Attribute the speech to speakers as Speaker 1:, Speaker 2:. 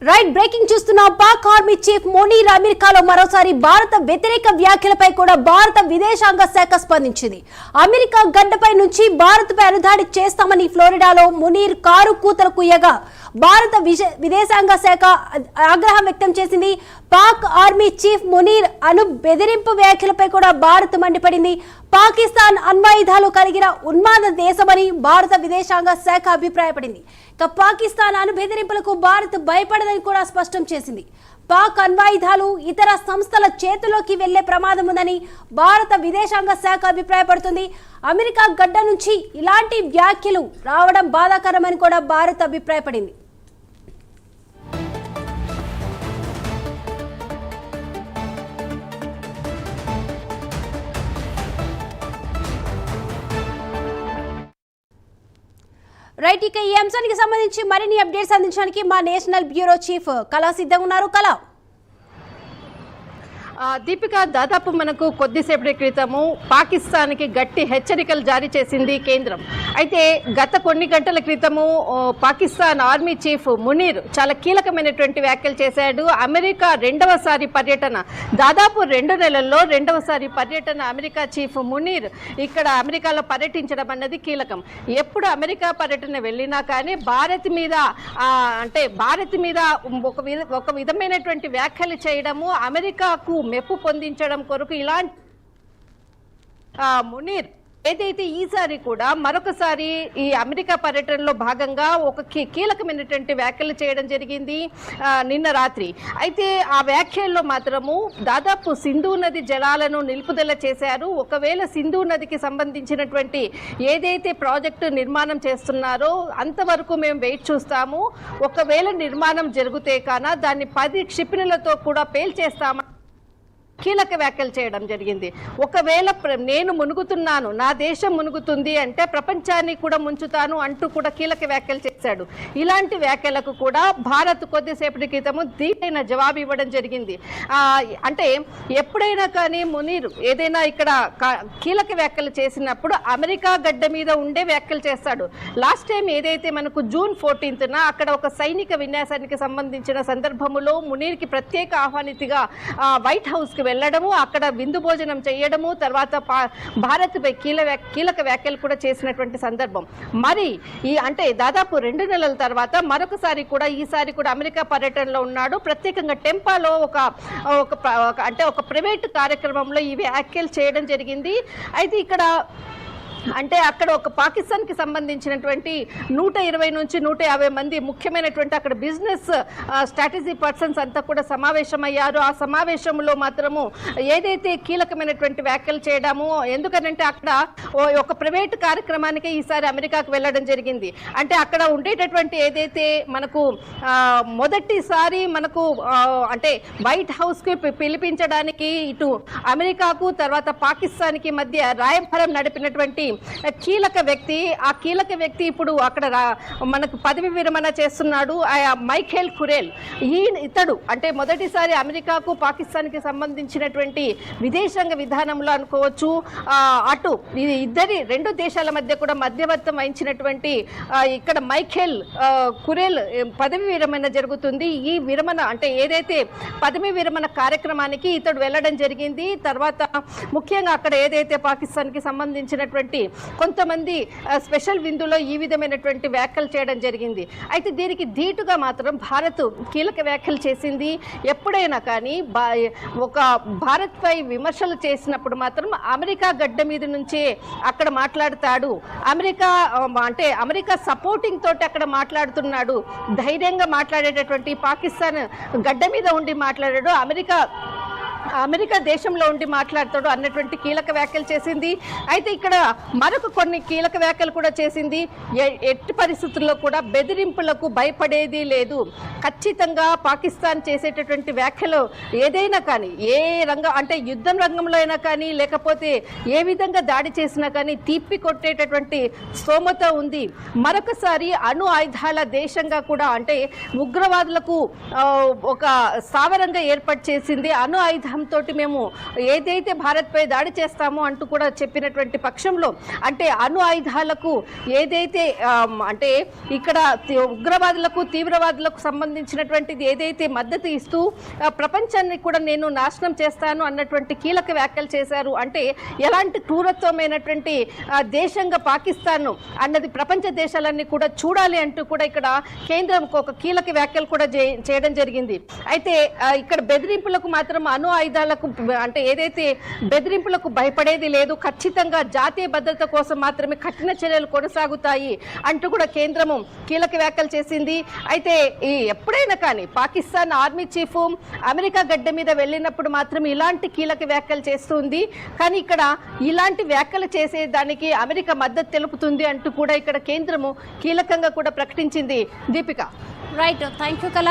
Speaker 1: Right breaking చూస్తున్నాం. Pak army chief Munir అమెరికాలో మరోసారి భారత వ్యతిరేక వ్యాఖ్యలపై కూడా భారత విదేశాంగ శాఖ స్పందించింది. అమెరికా గడ్డపై నుంచి భారత్పై అనుదాడి చేస్తామని ఫ్లోరిడాలో మునీర్ కారు కూతలు కుయ్యగా భారత విదేశాంగ శాఖ ఆగ్రహం వ్యక్తం చేసింది. పాక్ ఆర్మీ చీఫ్ మునీర్ బెదిరింపు వ్యాఖ్యలపై కూడా భారత్ మండిపడింది. పాకిస్తాన్ అణ్వాయుధాలు కలిగిన ఉన్మాద దేశమని భారత విదేశాంగ శాఖ అభిప్రాయపడింది. పాకిస్తాన్ బెదిరింపులకు భారత్ భయపడదని కూడా స్పష్టం చేసింది. పాక్ అణ్వాయుధాలు ఇతర సంస్థల చేతుల్లోకి వెళ్లే ప్రమాదం ఉందని భారత విదేశాంగ శాఖ అభిప్రాయపడుతుంది. అమెరికా గడ్డ నుంచి ఇలాంటి వ్యాఖ్యలు రావడం బాధాకరమని కూడా భారత్ అభిప్రాయపడింది. రైట్, ఇక ఈ అంశానికి సంబంధించి మరిన్ని అప్డేట్స్ అందించడానికి మా నేషనల్ బ్యూరో చీఫ్ కళా సిద్ధంగా ఉన్నారు. కళా,
Speaker 2: దీపిక, దాదాపు మనకు కొద్దిసేపటి క్రితము పాకిస్తాన్కి గట్టి హెచ్చరికలు జారీ చేసింది కేంద్రం. అయితే గత కొన్ని గంటల క్రితము పాకిస్తాన్ ఆర్మీ చీఫ్ మునీర్ చాలా కీలకమైనటువంటి వ్యాఖ్యలు చేశాడు. అమెరికా రెండవసారి పర్యటన, దాదాపు 2 నెలల్లో రెండవసారి పర్యటన అమెరికా చీఫ్ మునీర్ ఇక్కడ అమెరికాలో పర్యటించడం అన్నది కీలకం. ఎప్పుడు అమెరికా పర్యటన వెళ్ళినా కానీ భారత్ మీద ఒక విధమైనటువంటి వ్యాఖ్యలు చేయడము, అమెరికాకు మెప్పు పొందించడం కొరకు ఇలాంటి మునీర్ ఏదైతే ఈసారి కూడా మరొకసారి ఈ అమెరికా పర్యటనలో భాగంగా ఒక కీలకమైనటువంటి వ్యాఖ్యలు చేయడం జరిగింది నిన్న రాత్రి. అయితే ఆ వ్యాఖ్యల్లో మాత్రము దాదాపు సింధు నది జలాలను నిలుపుదల చేశారు. ఒకవేళ సింధు నదికి సంబంధించినటువంటి ఏదైతే ప్రాజెక్టు నిర్మాణం చేస్తున్నారో అంతవరకు మేము వెయిట్ చూస్తాము. ఒకవేళ నిర్మాణం జరిగితే కాన దాన్ని 10 క్షిపణులతో కూడా పేల్చేస్తామని కీలక వ్యాఖ్యలు చేయడం జరిగింది. ఒకవేళ నేను మునుగుతున్నాను, నా దేశం మునుగుతుంది అంటే ప్రపంచాన్ని కూడా ముంచుతాను అంటూ కూడా కీలక వ్యాఖ్యలు చేశాడు. ఇలాంటి వ్యాఖ్యలకు కూడా భారత్ కొద్దిసేపటి క్రితము దీటైన జవాబు ఇవ్వడం జరిగింది. అంటే ఎప్పుడైనా కానీ మునీర్ ఏదైనా ఇక్కడ కీలక వ్యాఖ్యలు చేసినప్పుడు అమెరికా గడ్డ మీద ఉండే వ్యాఖ్యలు చేస్తాడు. లాస్ట్ టైం ఏదైతే మనకు జూన్ 14న అక్కడ ఒక సైనిక విన్యాసానికి సంబంధించిన సందర్భములో మునీర్కి ప్రత్యేక ఆహ్వానితిగా వైట్ హౌస్కి వెళ్ళడము, అక్కడ విందు భోజనం చేయడము, తర్వాత భారత్పై కీలక వ్యాఖ్యలు కూడా చేసినటువంటి సందర్భం. మరి అంటే దాదాపు 2 నెలల తర్వాత మరొకసారి కూడా ఈసారి కూడా అమెరికా పర్యటనలో ఉన్నాడు. ప్రత్యేకంగా టెంపాలో ఒక ప్రైవేట్ కార్యక్రమంలో ఈ వ్యాఖ్యలు చేయడం జరిగింది. అయితే ఇక్కడ అంటే అక్కడ ఒక పాకిస్తాన్కి సంబంధించినటువంటి 120 నుంచి 150 మంది ముఖ్యమైనటువంటి అక్కడ బిజినెస్ స్ట్రాటజీ పర్సన్స్ అంతా కూడా సమావేశమయ్యారు. ఆ సమావేశంలో మాత్రము ఏదైతే కీలకమైనటువంటి వ్యాఖ్యలు చేయడము, ఎందుకంటే అక్కడ ఒక ప్రైవేట్ కార్యక్రమానికి ఈసారి అమెరికాకు వెళ్ళడం జరిగింది. అంటే అక్కడ ఉండేటటువంటి ఏదైతే మనకు మొదటిసారి మనకు అంటే వైట్ హౌస్కి పిలిపించడానికి ఇటు అమెరికాకు తర్వాత పాకిస్తాన్కి మధ్య రాయభారం నడిపినటువంటి కీలక వ్యక్తి ఇప్పుడు అక్కడ మనకు పదవి విరమణ చేస్తున్నాడు. మైఖేల్ ఖురేల్. ఇతడు అంటే మొదటిసారి అమెరికాకు పాకిస్తాన్కి సంబంధించినటువంటి విదేశాంగ విధానంలో అనుకోవచ్చు అటు రెండు దేశాల మధ్య కూడా మధ్యవర్తం వహించినటువంటి ఇక్కడ మైఖేల్ ఖురేల్ పదవి విరమణ జరుగుతుంది. ఈ విరమణ అంటే ఏదైతే పదవి విరమణ కార్యక్రమానికి ఇతడు వెళ్ళడం జరిగింది. తర్వాత ముఖ్యంగా అక్కడ ఏదైతే పాకిస్తాన్కి సంబంధించినటువంటి కొంతమంది స్పెషల్ విందులో ఈ విధమైనటువంటి వ్యాఖ్యలు చేయడం జరిగింది. అయితే దీనికి ధీటుగా మాత్రం భారత్ కీలక వ్యాఖ్యలు చేసింది. ఎప్పుడైనా కానీ ఒక భారత్ పై విమర్శలు చేసినప్పుడు మాత్రం అమెరికా గడ్డ మీద నుంచే అక్కడ మాట్లాడతాడు. అమెరికా సపోర్టింగ్ తోటి అక్కడ మాట్లాడుతున్నాడు. ధైర్యంగా మాట్లాడేటటువంటి పాకిస్తాన్ గడ్డ మీద ఉండి మాట్లాడాడు, అమెరికా దేశంలో ఉండి మాట్లాడతాడు అన్నటువంటి కీలక వ్యాఖ్యలు చేసింది. అయితే ఇక్కడ మరొక కొన్ని కీలక వ్యాఖ్యలు కూడా చేసింది. ఎట్టి పరిస్థితుల్లో కూడా బెదిరింపులకు భయపడేది లేదు. ఖచ్చితంగా పాకిస్తాన్ చేసేటటువంటి వ్యాఖ్యలు ఏదైనా కానీ ఏ రంగం అంటే యుద్ధం రంగంలో అయినా కానీ లేకపోతే ఏ విధంగా దాడి చేసినా కానీ తిప్పి కొట్టేటటువంటి స్తోమత ఉంది. మరొకసారి అణు ఆయుధాల దేశంగా కూడా అంటే ఉగ్రవాదులకు ఒక స్థావరంగా ఏర్పాటు చేసింది. అణు ఆయుధ ఆగ్రహంతో మేము ఏదైతే భారత్పై దాడి చేస్తామో అంటూ కూడా చెప్పినటువంటి పక్షంలో అంటే అణు ఆయుధాలకు ఏదైతే అంటే ఇక్కడ ఉగ్రవాదులకు తీవ్రవాదులకు సంబంధించినటువంటిది ఏదైతే మద్దతు ఇస్తూ ప్రపంచాన్ని కూడా నేను నాశనం చేస్తాను అన్నటువంటి కీలక వ్యాఖ్యలు చేశారు. అంటే ఎలాంటి క్రూరత్వమైనటువంటి దేశంగా పాకిస్తాన్ అన్నది ప్రపంచ దేశాలన్నీ కూడా చూడాలి అంటూ కూడా ఇక్కడ కేంద్రం ఒక కీలక వ్యాఖ్యలు కూడా చేయడం జరిగింది. అయితే ఇక్కడ బెదిరింపులకు మాత్రం అణు ఆయుధాలకు అంటే ఏదైతే బెదిరింపులకు భయపడేది లేదు, ఖచ్చితంగా జాతీయ భద్రత కోసం మాత్రమే కఠిన చర్యలు కొనసాగుతాయి అంటూ కూడా కేంద్రము కీలక వ్యాఖ్యలు చేసింది. అయితే ఈ ఎప్పుడైనా కానీ పాకిస్తాన్ ఆర్మీ చీఫ్ అమెరికా గడ్డ మీద వెళ్ళినప్పుడు మాత్రం ఇలాంటి కీలక వ్యాఖ్యలు చేస్తుంది. కానీ ఇక్కడ ఇలాంటి వ్యాఖ్యలు చేసేదానికి అమెరికా మద్దతు తెలుపుతుంది అంటూ కూడా ఇక్కడ కేంద్రము కీలకంగా కూడా ప్రకటించింది. దీపిక.
Speaker 1: రైట్, థ్యాంక్ యూ కళ.